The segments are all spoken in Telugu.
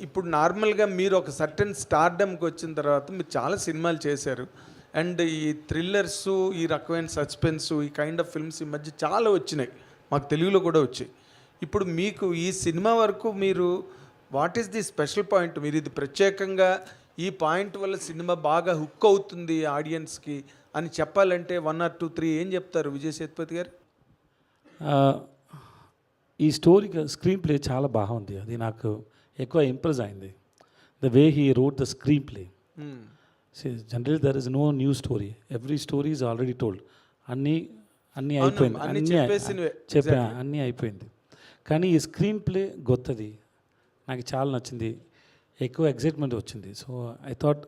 ఇప్పుడు నార్మల్గా మీరు ఒక సర్టెన్ స్టార్డమ్కి వచ్చిన తర్వాత మీరు చాలా సినిమాలు చేశారు అండ్ ఈ థ్రిల్లర్స్, ఈ రకమైన సస్పెన్స్, ఈ కైండ్ ఆఫ్ ఫిల్మ్స్ ఈ మధ్య చాలా వచ్చినాయి, మాకు తెలుగులో కూడా వచ్చాయి. ఇప్పుడు మీకు ఈ సినిమా వరకు మీరు what is the special point, మీరు ఇది ప్రత్యేకంగా ఈ పాయింట్ వల్ల సినిమా బాగా హుక్ అవుతుంది ఆడియన్స్కి అని చెప్పాలంటే 1 or 2, 3 ఏం చెప్తారు విజయ్ సేతుపతి గారు? ఈ స్టోరీకి స్క్రీన్ ప్లే చాలా బాగుంది, అది నాకు ఎక్కువ ఇంప్రెస్ అయింది. The way he wrote the screenplay. Generally there is no new story, every story is already told. అన్నీ అయిపోయింది, అన్నీ అయిపోయింది. కానీ ఈ స్క్రీన్ ప్లే గొత్తది, నాకు చాలా నచ్చింది, ఎక్కువ ఎక్సైట్మెంట్ వచ్చింది. So I thought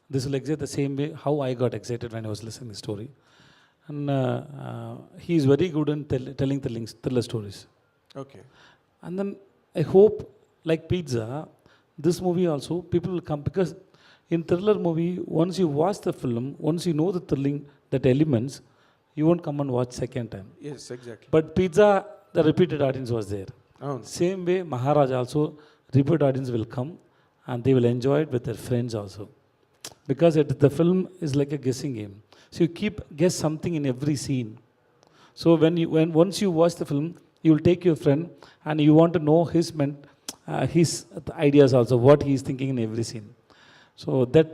this will excite the same way how I got excited when I was listening the story. And he is very good in telling thriller stories. Okay. And then I hope, like Pizza, this movie also people will come, because in thriller movie, once you watch the film, once you know the thrilling, that elements, you won't come and watch second time. Yes, exactly. But Pizza, the repeated audience was there. Same way Maharaj also, repeat audience will come and they will enjoy it with their friends also, because the film is like a guessing game. So you guess something in every scene. So when once you watch the film, you will take your friend and you want to know his ideas also, what he is thinking in every scene. So that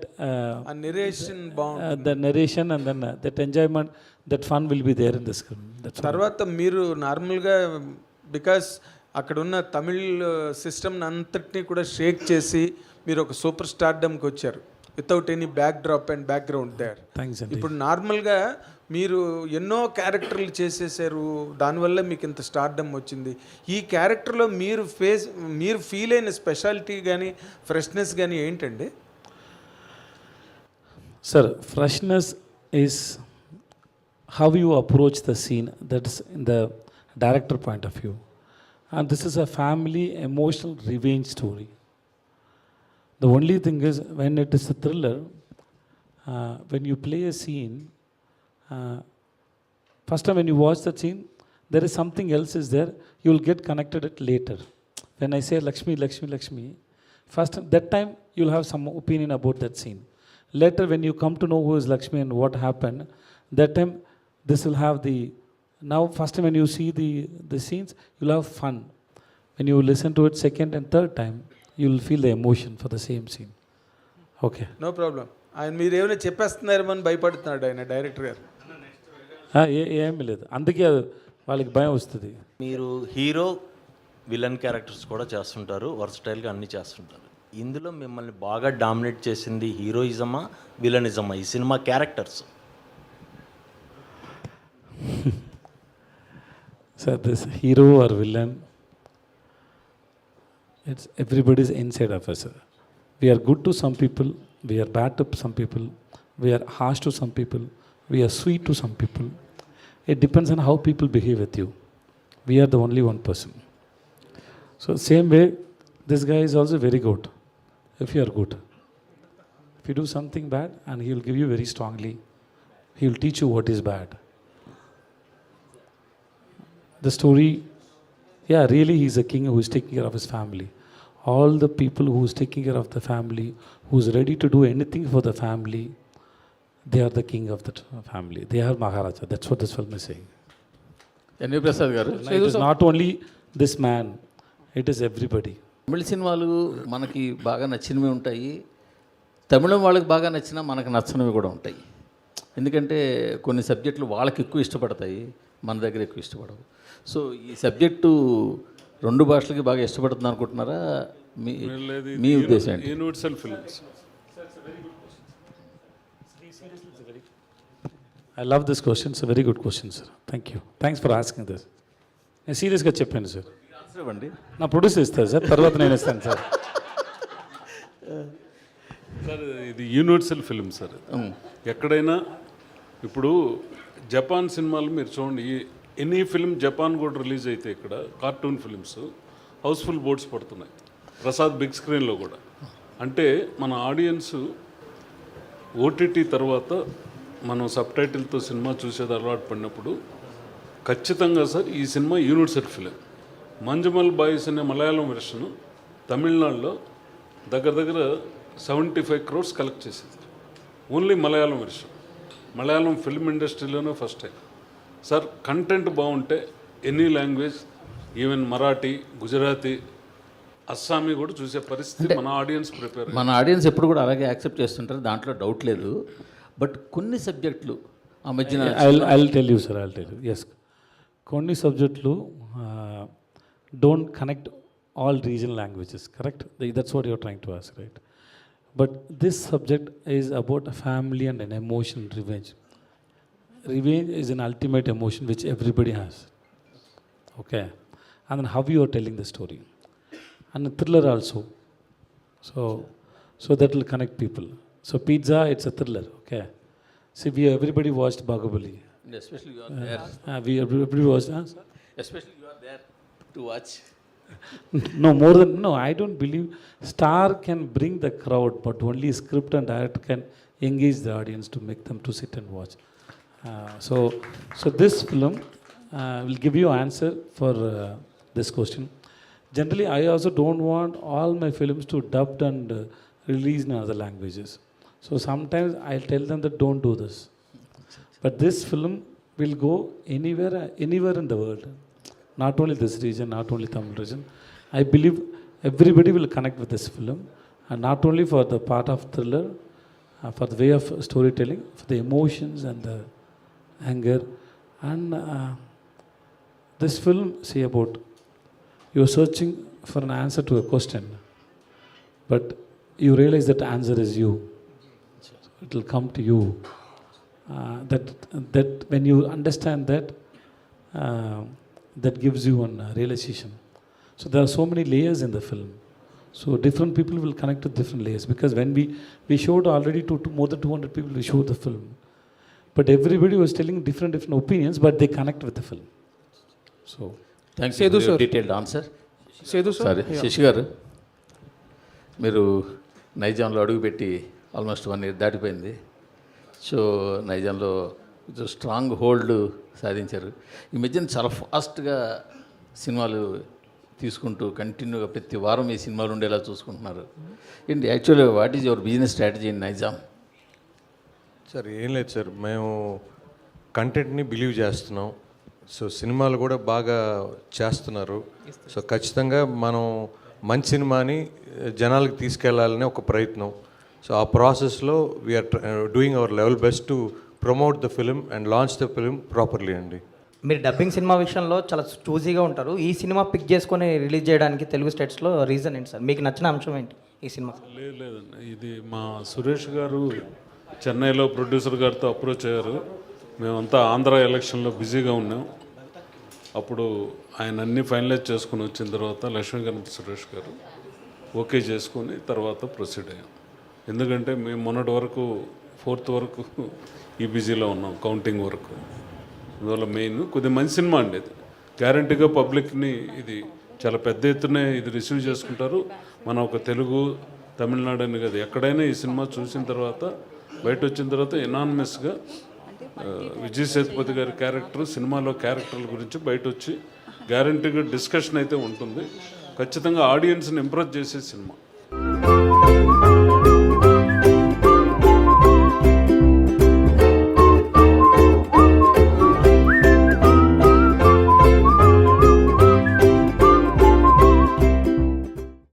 a narration bound, the narration and then that enjoyment, that fun will be there in the screen. తర్వాత మీరు నార్మల్గా బికాస్ అక్కడ ఉన్న తమిళ్ సిస్టమ్ అంతటినీ కూడా షేక్ చేసి మీరు ఒక సూపర్ స్టార్డమ్కి వచ్చారు without any backdrop and background there. ఇప్పుడు నార్మల్గా మీరు ఎన్నో క్యారెక్టర్లు చేసేసారు, దానివల్ల మీకు ఇంత స్టార్డమ్ వచ్చింది. ఈ క్యారెక్టర్లో మీరు ఫీల్ అయిన స్పెషాలిటీ కానీ ఫ్రెష్నెస్ కానీ ఏంటండి? Sir, freshness is how you approach the scene, that's in the director point of view. And this is a family emotional revenge story. The only thing is, when it is a thriller, when you play a scene, first time when you watch that scene, there is something else is there, you will get connected it later. When I say Lakshmi, Lakshmi, Lakshmi, first that time you will have some opinion about that scene. Later when you come to know who is Lakshmi and what happened, that time this will have the, now first time when you see the scenes, you will have fun. When you listen to it second and third time, you will feel the emotion for the same scene. Okay, no problem. ఆయన మీరు ఏమైనా చెప్పేస్తున్నారేమని భయపడుతున్నాడు ఆయన డైరెక్టర్ గారు. ఏమీ లేదు, అందుకే వాళ్ళకి భయం వస్తుంది. మీరు హీరో విలన్ క్యారెక్టర్స్ కూడా చేస్తుంటారు, వర్సటైల్గా అన్నీ చేస్తుంటారు. ఇందులో మిమ్మల్ని బాగా డామినేట్ చేసింది హీరోయిజమా విలనిజమా ఈ cinema characters? Sir, this hero or villain, it's everybody's inside of us. We are good to some people, we are bad to some people, we are harsh to some people, we are sweet to some people. It depends on how people behave with you. We are the only one person. So same way, this guy is also very good if you are good. If you do something bad, and he will give you very strongly, he will teach you what is bad. The story, yeah, really he is a king who is taking care of his family. All the people who is taking care of the family, who is ready to do anything for the family, they are the king of the family. They are Maharaja. That's what this film is saying. NV Prasad గారు, It is not only this man, it is everybody. తమిళ సినిమాలు మనకి బాగా నచ్చినవి ఉంటాయి, తమిళం వాళ్ళకి బాగా నచ్చినా మనకు నచ్చనివి కూడా ఉంటాయి. ఎందుకంటే కొన్ని సబ్జెక్టులు వాళ్ళకి ఎక్కువ ఇష్టపడతాయి, మన దగ్గర ఎక్కువ ఇష్టపడవు. సో ఈ సబ్జెక్టు రెండు భాషలకి బాగా ఇష్టపడుతుంది అనుకుంటున్నారా? మీ ఉద్దేశం ఏంటి? Universal films. I love this question. It's a very good question, sir. Thank you. Thanks for asking this. నేను సీరియస్గా చెప్పాను సార్. ఇవ్వండి, నా ప్రొడ్యూస్ ఇస్తారు సార్, తర్వాత నేను ఇస్తాను సార్. సార్, ఇది యూనివర్సల్ ఫిల్మ్ సార్. ఎక్కడైనా ఇప్పుడు జపాన్ సినిమాలు మీరు చూడండి, ఎనీ ఫిల్మ్ జపాన్ కూడా రిలీజ్ అయితే ఇక్కడ కార్టూన్ ఫిల్మ్స్ హౌస్ఫుల్ బోర్డ్స్ పడుతున్నాయి, ప్రసాద్ బిగ్ స్క్రీన్లో కూడా. అంటే మన ఆడియన్స్ ఓటీటీ తర్వాత మనం సబ్ టైటిల్తో సినిమా చూసేది అలవాటు పడినప్పుడు ఖచ్చితంగా సార్ ఈ cinema universal film. Manjummel boys అనే మలయాళం వెర్షను తమిళనాడులో దగ్గర దగ్గర 75 crores కలెక్ట్ చేసింది, only Malayalam version. Malayalam film ఇండస్ట్రీలోనే ఫస్ట్ టైం. సార్ కంటెంట్ బాగుంటే any language, even Marathi, Gujarati, Assamese కూడా చూసే పరిస్థితి మన ఆడియన్స్ ప్రిపేర్. మన ఆడియన్స్ ఎప్పుడు కూడా అలాగే యాక్సెప్ట్ చేస్తుంటారు, దాంట్లో డౌట్ లేదు. బట్ కొన్ని సబ్జెక్టులు ఆ మధ్యన I'll tell you, sir. I'll tell you. Yes. కొన్ని సబ్జెక్టులు don't connect all regional languages, correct? That's what you're trying to ask, right? But this subject is about a family and an emotion, revenge. Revenge is an ultimate emotion which everybody has. Okay? And then how you are telling the story. And a thriller also. So that will connect people. So pizza, it's a thriller, okay? See, everybody watched Bahubali. Especially you are there, Everybody watched. Especially you are there to watch. No, I don't believe star can bring the crowd, but only script and director can engage the audience to make them to sit and watch. So this film will give you answer for this question. Generally, I also don't want all my films to dubbed and released in other languages. So sometimes I'll tell them that don't do this. But this film will go anywhere in the world. Not only this region, not only Tamil region. I believe everybody will connect with this film, and not only for the part of thriller, for the way of storytelling, for the emotions and the anger. And this film, see about you're searching for an answer to a question, but you realize that answer is you. It will come to you. That when you understand that, that gives you one realization. So there are so many layers in the film. So different people will connect to different layers, because when we showed already to more than 200 people, we showed the film. But everybody was telling different opinions, but they connect with the film. So thank సేదు యూ సార్. Detailed answer. సేదు సార్. సరే శశి గారు, మీరు నైజాంలో అడుగుపెట్టి ఆల్మోస్ట్ 1 year దాటిపోయింది. సో నైజాంలో స్ట్రాంగ్ హోల్డ్ సాధించారు. ఈ మధ్యన చాలా ఫాస్ట్గా సినిమాలు తీసుకుంటూ కంటిన్యూగా ప్రతి వారం ఈ సినిమాలు ఉండేలా చూసుకుంటున్నారు. ఏంటి యాక్చువల్గా what is your business strategy in Nizam? Sir ఏం లేదు సార్, మేము కంటెంట్ని బిలీవ్ చేస్తున్నాం. సో సినిమాలు కూడా బాగా చేస్తున్నారు. సో ఖచ్చితంగా మనం మంచి సినిమాని జనాలకు తీసుకెళ్లాలనే ఒక ప్రయత్నం. సో ఆ ప్రాసెస్లో we are doing our level best to promote the film and launch the film properly అండి. మీరు డబ్బింగ్ సినిమా విషయంలో చాలా చూజీగా ఉంటారు. ఈ సినిమా పిక్ చేసుకొని రిలీజ్ చేయడానికి తెలుగు స్టేట్స్లో రీజన్ ఏంటి సార్? మీకు నచ్చిన అంశం ఏంటి ఈ సినిమా? లేదండి, ఇది మా సురేష్ గారు చెన్నైలో ప్రొడ్యూసర్ గారితో అప్రోచ్ అయ్యారు. మేమంతా ఆంధ్ర ఎలక్షన్లో బిజీగా ఉన్నాం. అప్పుడు ఆయన అన్నీ ఫైనలైజ్ చేసుకుని వచ్చిన తర్వాత లక్ష్మీకాంత్ సురేష్ గారు ఓకే చేసుకొని తర్వాత ప్రొసీడ్ అయ్యాం. ఎందుకంటే మేము మొన్నటి వరకు 4th వరకు ఈ బిజీలో ఉన్నాం, కౌంటింగ్ వరకు. అందువల్ల మెయిన్ కొద్దిగా మంచి సినిమా అండి. ఇది గ్యారంటీగా పబ్లిక్ని ఇది చాలా పెద్ద ఎత్తునే ఇది రిసీవ్ చేసుకుంటారు. మన ఒక తెలుగు, తమిళనాడు అని కాదు, ఎక్కడైనా ఈ సినిమా చూసిన తర్వాత బయట వచ్చిన తర్వాత ఎనానమస్గా విజయ్ సేతుపతి గారి క్యారెక్టర్, సినిమాలో క్యారెక్టర్ల గురించి బయట వచ్చి గ్యారంటీగా డిస్కషన్ అయితే ఉంటుంది. ఖచ్చితంగా ఆడియన్స్ని ఇంప్రెస్ చేసే సినిమా.